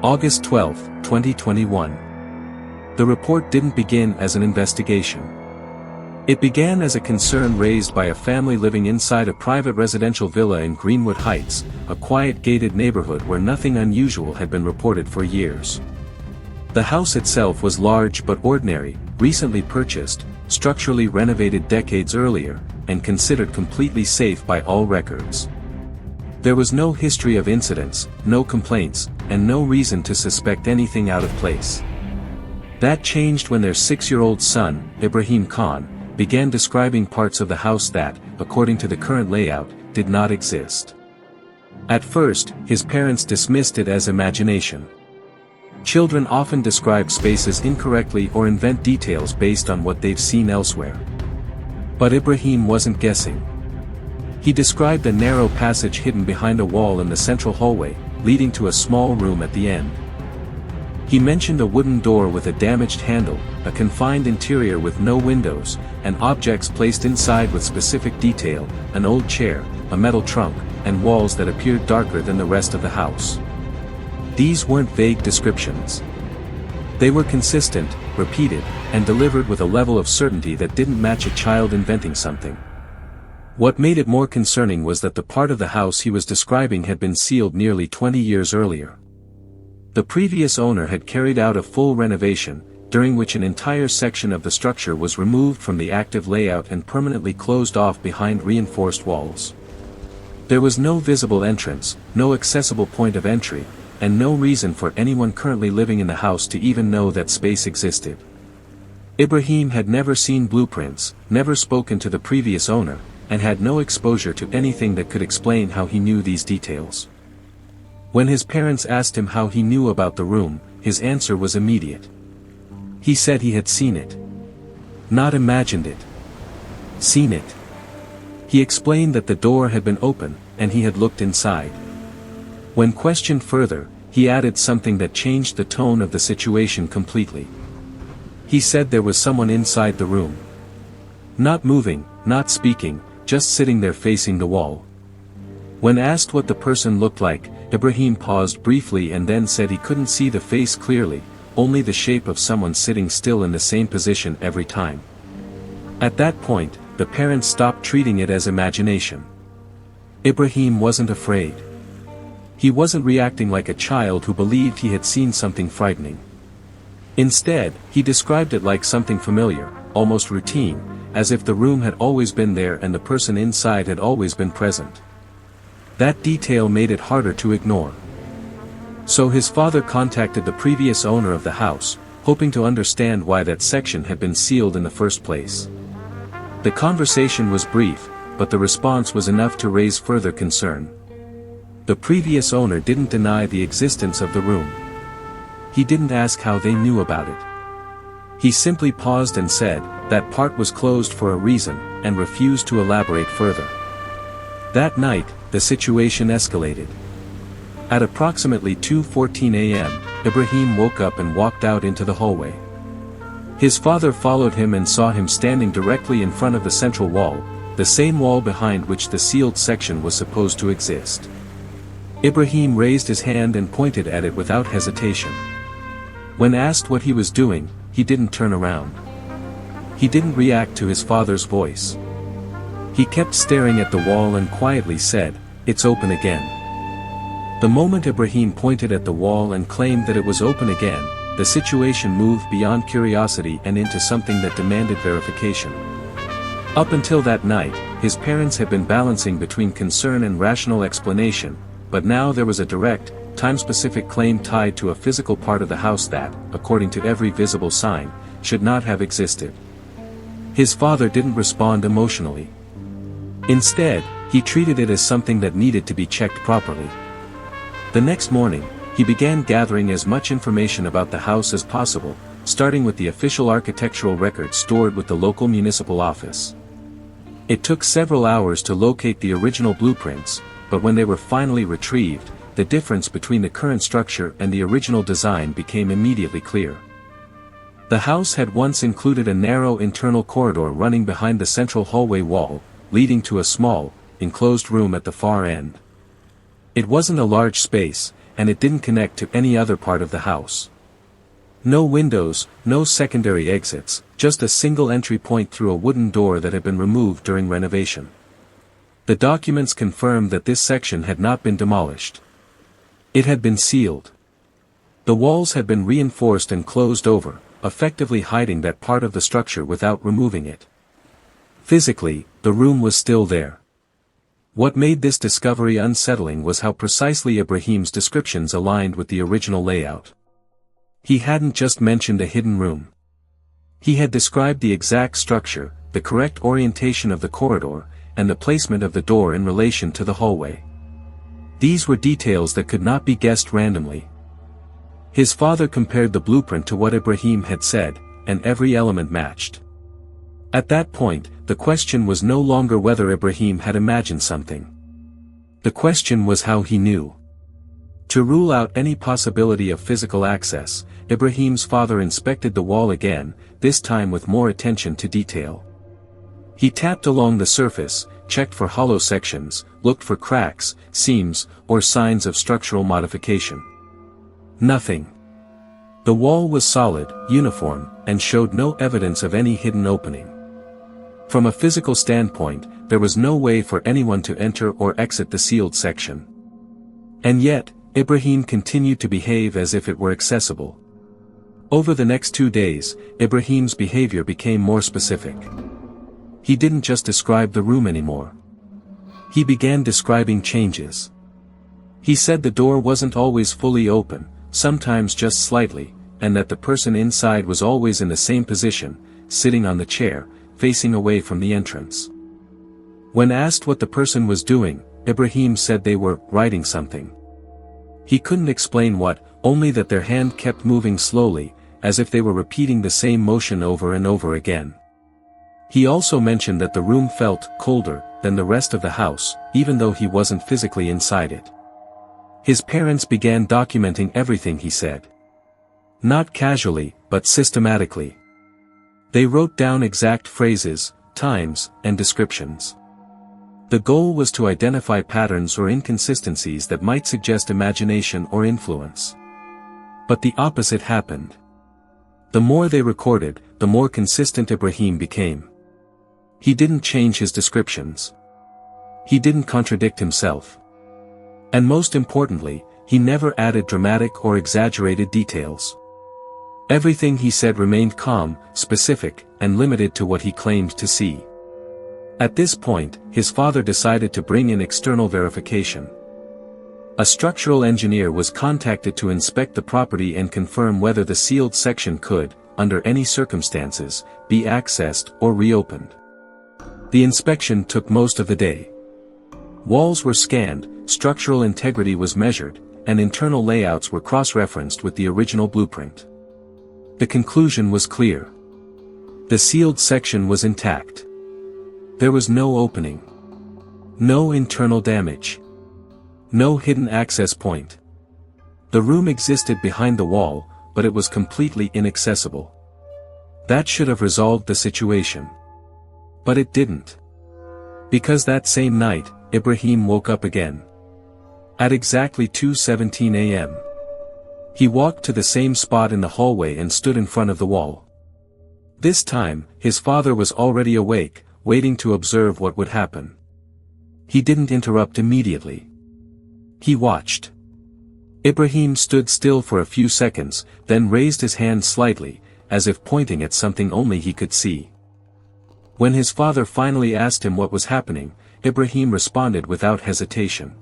August 12, 2021. The report didn't begin as an investigation. It began as a concern raised by a family living inside a private residential villa in Greenwood Heights, a quiet gated neighborhood where nothing unusual had been reported for years. The house itself was large but ordinary, recently purchased, structurally renovated decades earlier, and considered completely safe by all records. There was no history of incidents, no complaints, and no reason to suspect anything out of place. That changed when their 6-year-old son, Ibrahim Khan, began describing parts of the house that, according to the current layout, did not exist. At first, his parents dismissed it as imagination. Children often describe spaces incorrectly or invent details based on what they've seen elsewhere. But Ibrahim wasn't guessing. He described a narrow passage hidden behind a wall in the central hallway, leading to a small room at the end. He mentioned a wooden door with a damaged handle, a confined interior with no windows, and objects placed inside with specific detail, an old chair, a metal trunk, and walls that appeared darker than the rest of the house. These weren't vague descriptions. They were consistent, repeated, and delivered with a level of certainty that didn't match a child inventing something. What made it more concerning was that the part of the house he was describing had been sealed nearly 20 years earlier. The previous owner had carried out a full renovation, during which an entire section of the structure was removed from the active layout and permanently closed off behind reinforced walls. There was no visible entrance, no accessible point of entry, and no reason for anyone currently living in the house to even know that space existed. Ibrahim had never seen blueprints, never spoken to the previous owner, and had no exposure to anything that could explain how he knew these details. When his parents asked him how he knew about the room, his answer was immediate. He said he had seen it. Not imagined it. Seen it. He explained that the door had been open, and he had looked inside. When questioned further, he added something that changed the tone of the situation completely. He said there was someone inside the room. Not moving, not speaking, just sitting there facing the wall. When asked what the person looked like, Ibrahim paused briefly and then said he couldn't see the face clearly, only the shape of someone sitting still in the same position every time. At that point, the parents stopped treating it as imagination. Ibrahim wasn't afraid. He wasn't reacting like a child who believed he had seen something frightening. Instead, he described it like something familiar, almost routine, as if the room had always been there and the person inside had always been present. That detail made it harder to ignore. So his father contacted the previous owner of the house, hoping to understand why that section had been sealed in the first place. The conversation was brief, but the response was enough to raise further concern. The previous owner didn't deny the existence of the room. He didn't ask how they knew about it. He simply paused and said, that part was closed for a reason, and refused to elaborate further. That night, the situation escalated. At approximately 2:14 a.m., Ibrahim woke up and walked out into the hallway. His father followed him and saw him standing directly in front of the central wall, the same wall behind which the sealed section was supposed to exist. Ibrahim raised his hand and pointed at it without hesitation. When asked what he was doing, he didn't turn around. He didn't react to his father's voice. He kept staring at the wall and quietly said, "It's open again." The moment Ibrahim pointed at the wall and claimed that it was open again, the situation moved beyond curiosity and into something that demanded verification. Up until that night, his parents had been balancing between concern and rational explanation, but now there was a direct, time-specific claim tied to a physical part of the house that, according to every visible sign, should not have existed. His father didn't respond emotionally. Instead, he treated it as something that needed to be checked properly. The next morning, he began gathering as much information about the house as possible, starting with the official architectural records stored with the local municipal office. It took several hours to locate the original blueprints, but when they were finally retrieved, the difference between the current structure and the original design became immediately clear. The house had once included a narrow internal corridor running behind the central hallway wall, leading to a small, enclosed room at the far end. It wasn't a large space, and it didn't connect to any other part of the house. No windows, no secondary exits, just a single entry point through a wooden door that had been removed during renovation. The documents confirmed that this section had not been demolished. It had been sealed. The walls had been reinforced and closed over, effectively hiding that part of the structure without removing it. Physically, the room was still there. What made this discovery unsettling was how precisely Ibrahim's descriptions aligned with the original layout. He hadn't just mentioned a hidden room. He had described the exact structure, the correct orientation of the corridor, and the placement of the door in relation to the hallway. These were details that could not be guessed randomly. His father compared the blueprint to what Ibrahim had said, and every element matched. At that point, the question was no longer whether Ibrahim had imagined something. The question was how he knew. To rule out any possibility of physical access, Ibrahim's father inspected the wall again, this time with more attention to detail. He tapped along the surface, checked for hollow sections, looked for cracks, seams, or signs of structural modification. Nothing. The wall was solid, uniform, and showed no evidence of any hidden opening. From a physical standpoint, there was no way for anyone to enter or exit the sealed section. And yet, Ibrahim continued to behave as if it were accessible. Over the next 2 days, Ibrahim's behavior became more specific. He didn't just describe the room anymore. He began describing changes. He said the door wasn't always fully open, sometimes just slightly, and that the person inside was always in the same position, sitting on the chair, facing away from the entrance. When asked what the person was doing, Ibrahim said they were writing something. He couldn't explain what, only that their hand kept moving slowly, as if they were repeating the same motion over and over again. He also mentioned that the room felt colder than the rest of the house, even though he wasn't physically inside it. His parents began documenting everything he said. Not casually, but systematically. They wrote down exact phrases, times, and descriptions. The goal was to identify patterns or inconsistencies that might suggest imagination or influence. But the opposite happened. The more they recorded, the more consistent Ibrahim became. He didn't change his descriptions. He didn't contradict himself. And most importantly, he never added dramatic or exaggerated details. Everything he said remained calm, specific, and limited to what he claimed to see. At this point, his father decided to bring in external verification. A structural engineer was contacted to inspect the property and confirm whether the sealed section could, under any circumstances, be accessed or reopened. The inspection took most of the day. Walls were scanned, structural integrity was measured, and internal layouts were cross-referenced with the original blueprint. The conclusion was clear. The sealed section was intact. There was no opening. No internal damage. No hidden access point. The room existed behind the wall, but it was completely inaccessible. That should have resolved the situation. But it didn't. Because that same night, Ibrahim woke up again. At exactly 2:17 a.m. He walked to the same spot in the hallway and stood in front of the wall. This time, his father was already awake, waiting to observe what would happen. He didn't interrupt immediately. He watched. Ibrahim stood still for a few seconds, then raised his hand slightly, as if pointing at something only he could see. When his father finally asked him what was happening, Ibrahim responded without hesitation.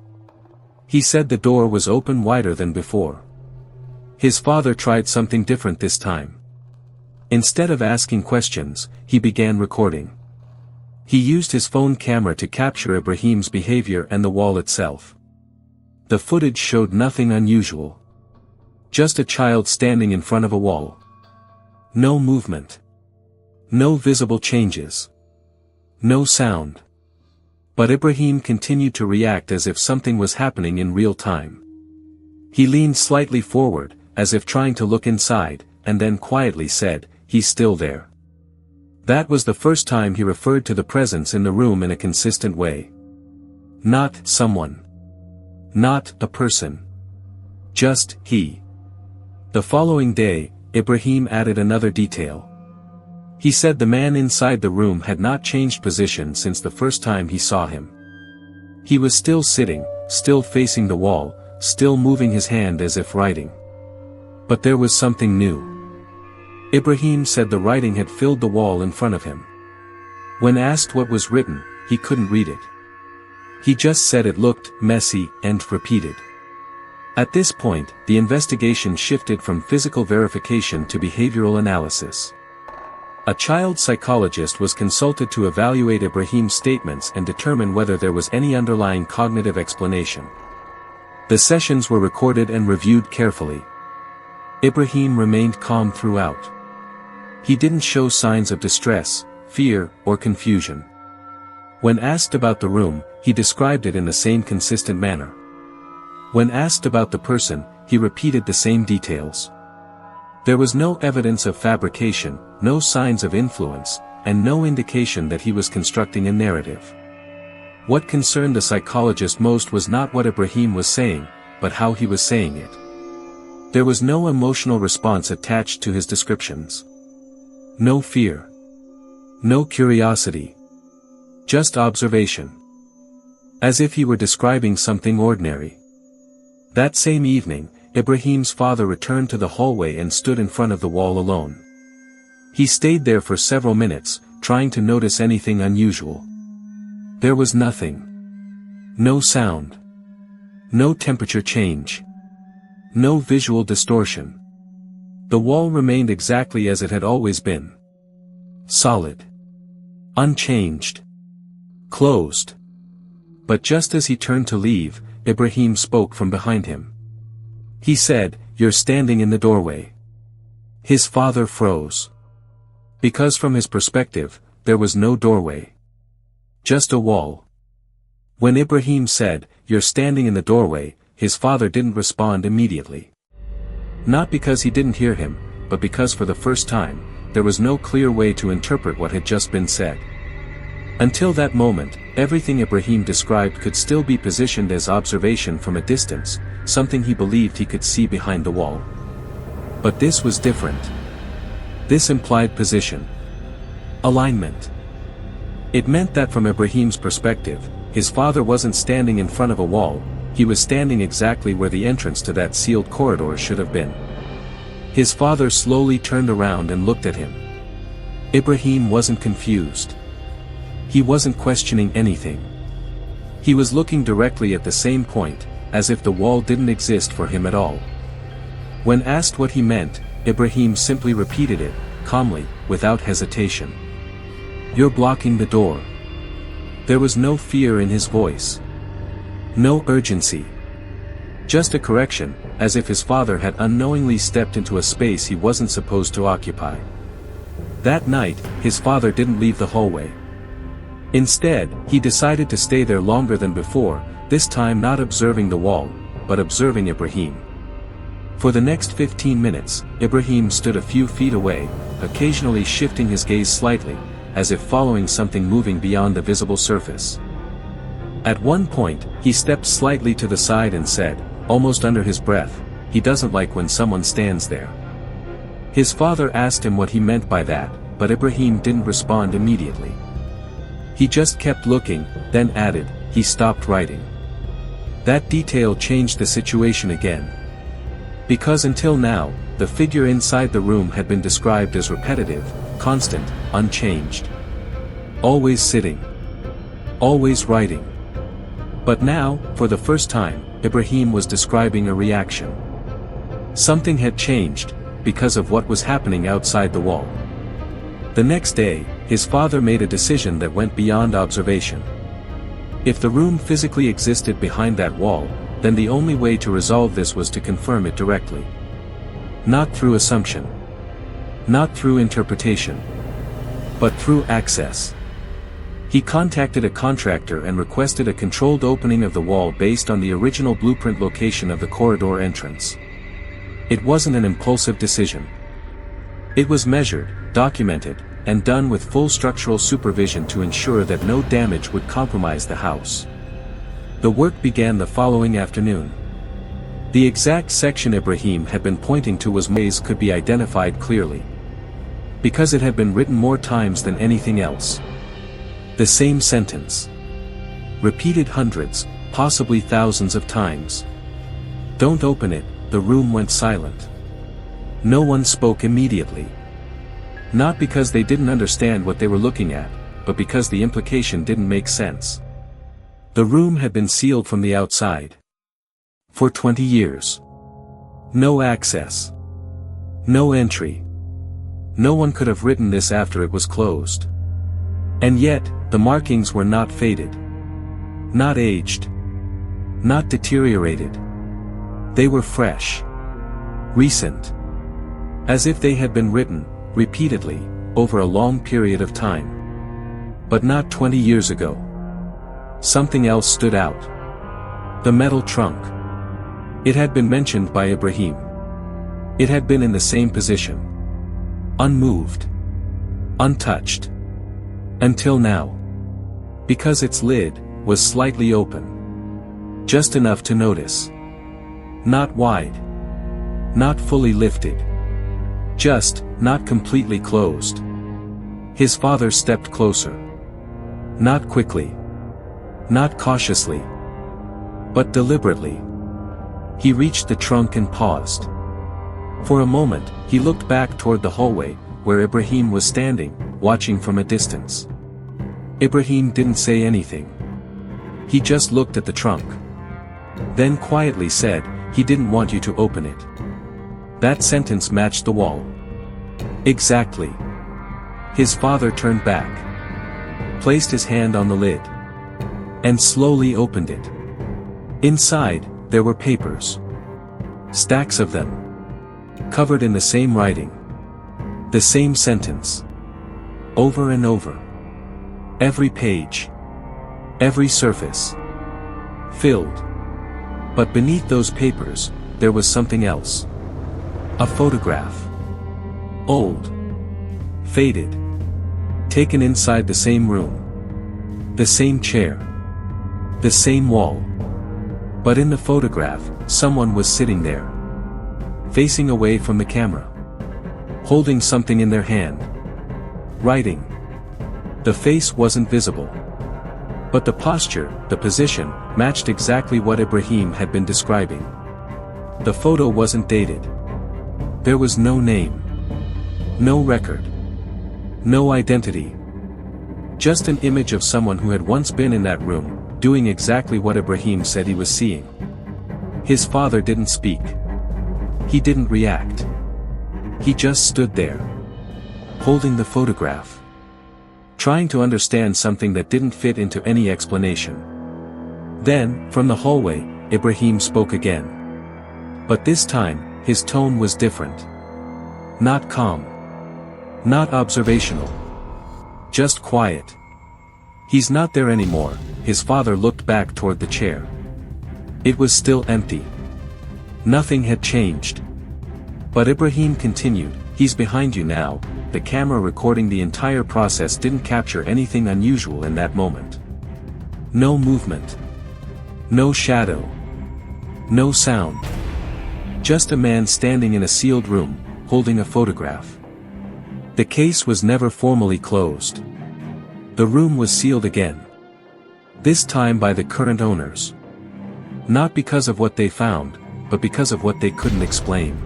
He said the door was open wider than before. His father tried something different this time. Instead of asking questions, he began recording. He used his phone camera to capture Ibrahim's behavior and the wall itself. The footage showed nothing unusual. Just a child standing in front of a wall. No movement. No visible changes. No sound. But Ibrahim continued to react as if something was happening in real time. He leaned slightly forward, as if trying to look inside, and then quietly said, "He's still there." That was the first time he referred to the presence in the room in a consistent way. Not someone. Not a person. Just, he. The following day, Ibrahim added another detail. He said the man inside the room had not changed position since the first time he saw him. He was still sitting, still facing the wall, still moving his hand as if writing. But there was something new. Ibrahim said the writing had filled the wall in front of him. When asked what was written, he couldn't read it. He just said it looked messy and repeated. At this point, the investigation shifted from physical verification to behavioral analysis. A child psychologist was consulted to evaluate Ibrahim's statements and determine whether there was any underlying cognitive explanation. The sessions were recorded and reviewed carefully. Ibrahim remained calm throughout. He didn't show signs of distress, fear, or confusion. When asked about the room, he described it in the same consistent manner. When asked about the person, he repeated the same details. There was no evidence of fabrication, no signs of influence, and no indication that he was constructing a narrative. What concerned the psychologist most was not what Ibrahim was saying, but how he was saying it. There was no emotional response attached to his descriptions. No fear. No curiosity. Just observation. As if he were describing something ordinary. That same evening, Ibrahim's father returned to the hallway and stood in front of the wall alone. He stayed there for several minutes, trying to notice anything unusual. There was nothing. No sound. No temperature change. No visual distortion. The wall remained exactly as it had always been. Solid. Unchanged. Closed. But just as he turned to leave, Ibrahim spoke from behind him. He said, "You're standing in the doorway." His father froze. Because from his perspective, there was no doorway. Just a wall. When Ibrahim said, "You're standing in the doorway," his father didn't respond immediately. Not because he didn't hear him, but because for the first time, there was no clear way to interpret what had just been said. Until that moment, everything Ibrahim described could still be positioned as observation from a distance, something he believed he could see behind the wall. But this was different. This implied position. Alignment. It meant that from Ibrahim's perspective, his father wasn't standing in front of a wall, he was standing exactly where the entrance to that sealed corridor should have been. His father slowly turned around and looked at him. Ibrahim wasn't confused. He wasn't questioning anything. He was looking directly at the same point, as if the wall didn't exist for him at all. When asked what he meant, Ibrahim simply repeated it, calmly, without hesitation. "You're blocking the door." There was no fear in his voice. No urgency. Just a correction, as if his father had unknowingly stepped into a space he wasn't supposed to occupy. That night, his father didn't leave the hallway. Instead, he decided to stay there longer than before, this time not observing the wall, but observing Ibrahim. For the next 15 minutes, Ibrahim stood a few feet away, occasionally shifting his gaze slightly, as if following something moving beyond the visible surface. At one point, he stepped slightly to the side and said, almost under his breath, "He doesn't like when someone stands there." His father asked him what he meant by that, but Ibrahim didn't respond immediately. He just kept looking, then added, "He stopped writing." That detail changed the situation again. Because until now, the figure inside the room had been described as repetitive, constant, unchanged. Always sitting. Always writing. But now, for the first time, Ibrahim was describing a reaction. Something had changed, because of what was happening outside the wall. The next day, his father made a decision that went beyond observation. If the room physically existed behind that wall, then the only way to resolve this was to confirm it directly. Not through assumption. Not through interpretation. But through access. He contacted a contractor and requested a controlled opening of the wall based on the original blueprint location of the corridor entrance. It wasn't an impulsive decision. It was measured, documented, and done with full structural supervision to ensure that no damage would compromise the house. The work began the following afternoon. The exact section Ibrahim had been pointing to was ways could be identified clearly. Because it had been written more times than anything else. The same sentence. Repeated hundreds, possibly thousands of times. Don't open it. The room went silent. No one spoke immediately. Not because they didn't understand what they were looking at, but because the implication didn't make sense. The room had been sealed from the outside. For 20 years. No access. No entry. No one could have written this after it was closed. And yet, the markings were not faded. Not aged. Not deteriorated. They were fresh. Recent. As if they had been written, repeatedly, over a long period of time. But not 20 years ago. Something else stood out. The metal trunk. It had been mentioned by Ibrahim. It had been in the same position. Unmoved. Untouched. Until now. Because its lid was slightly open. Just enough to notice. Not wide. Not fully lifted. Just, not completely closed. His father stepped closer. Not quickly. Not cautiously. But deliberately. He reached the trunk and paused. For a moment, he looked back toward the hallway, where Ibrahim was standing, watching from a distance. Ibrahim didn't say anything. He just looked at the trunk. Then quietly said, "He didn't want you to open it." That sentence matched the wall. Exactly. His father turned back. Placed his hand on the lid. And slowly opened it. Inside, there were papers. Stacks of them. Covered in the same writing. The same sentence. Over and over. Every page. Every surface. Filled. But beneath those papers, there was something else. A photograph. Old. Faded. Taken inside the same room. The same chair. The same wall. But in the photograph, someone was sitting there. Facing away from the camera. Holding something in their hand. Writing. The face wasn't visible. But the posture, the position, matched exactly what Ibrahim had been describing. The photo wasn't dated. There was no name. No record. No identity. Just an image of someone who had once been in that room, doing exactly what Ibrahim said he was seeing. His father didn't speak. He didn't react. He just stood there. Holding the photograph. Trying to understand something that didn't fit into any explanation. Then, from the hallway, Ibrahim spoke again. But this time, his tone was different. Not calm. Not observational. Just quiet. "He's not there anymore." His father looked back toward the chair. It was still empty. Nothing had changed. But Ibrahim continued, "He's behind you now." The camera recording the entire process didn't capture anything unusual in that moment. No movement. No shadow. No sound. Just a man standing in a sealed room, holding a photograph. The case was never formally closed. The room was sealed again. This time by the current owners. Not because of what they found, but because of what they couldn't explain.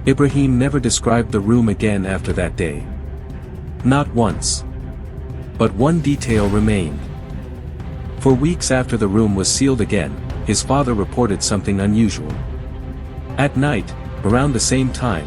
Ibrahim never described the room again after that day. Not once. But one detail remained. For weeks after the room was sealed again, his father reported something unusual. At night, around the same time,